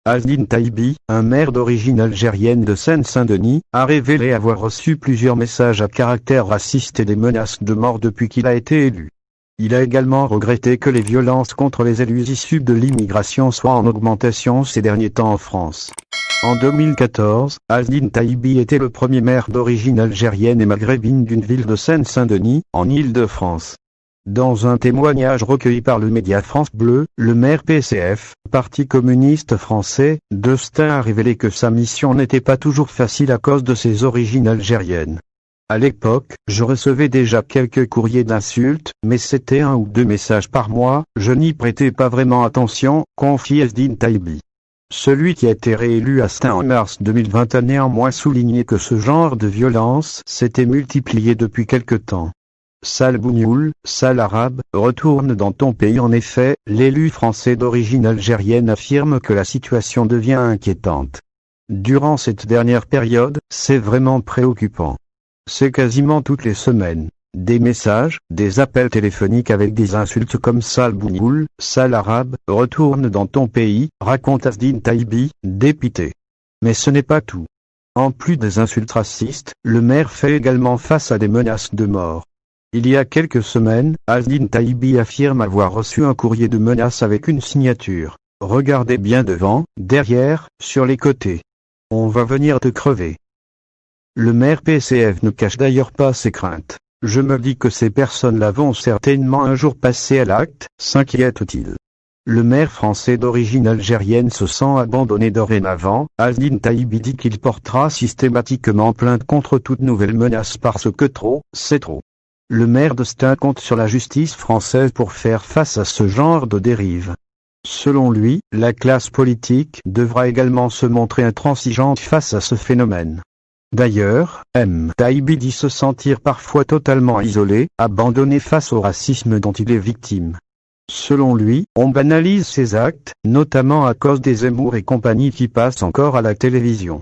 Azdine Taibi, un maire d'origine algérienne de Seine-Saint-Denis, a révélé avoir reçu plusieurs messages à caractère raciste et des menaces de mort depuis qu'il a été élu. Il a également regretté que les violences contre les élus issus de l'immigration soient en augmentation ces derniers temps en France. En 2014, Azdine Taibi était le premier maire d'origine algérienne et maghrébine d'une ville de Seine-Saint-Denis, en Île-de-France. Dans un témoignage recueilli par le média France Bleu, le maire PCF, Parti communiste français, Destin a révélé que sa mission n'était pas toujours facile à cause de ses origines algériennes. À l'époque, je recevais déjà quelques courriers d'insultes, mais c'était 1 ou 2 messages par mois, je n'y prêtais pas vraiment attention, confie Azdine Taibi. Celui qui a été réélu à Stein en mars 2020 a néanmoins souligné que ce genre de violence s'était multiplié depuis quelque temps. Sale bougnoul, sale arabe, retourne dans ton pays. En effet, l'élu français d'origine algérienne affirme que la situation devient inquiétante. Durant cette dernière période, c'est vraiment préoccupant. C'est quasiment toutes les semaines. Des messages, des appels téléphoniques avec des insultes comme sale bougnoul, sale arabe, retourne dans ton pays, raconte Azdine Taibi, dépité. Mais ce n'est pas tout. En plus des insultes racistes, le maire fait également face à des menaces de mort. Il y a quelques semaines, Azdine Taibi affirme avoir reçu un courrier de menace avec une signature. Regardez bien devant, derrière, sur les côtés. On va venir te crever. Le maire PCF ne cache d'ailleurs pas ses craintes. Je me dis que ces personnes-là vont certainement un jour passer à l'acte, s'inquiète-t-il. Le maire français d'origine algérienne se sent abandonné dorénavant. Azdine Taibi dit qu'il portera systématiquement plainte contre toute nouvelle menace parce que trop, c'est trop. Le maire de Stein compte sur la justice française pour faire face à ce genre de dérive. Selon lui, la classe politique devra également se montrer intransigeante face à ce phénomène. D'ailleurs, Taibi dit se sentir parfois totalement isolé, abandonné face au racisme dont il est victime. Selon lui, on banalise ses actes, notamment à cause des Zemmour et compagnie qui passent encore à la télévision.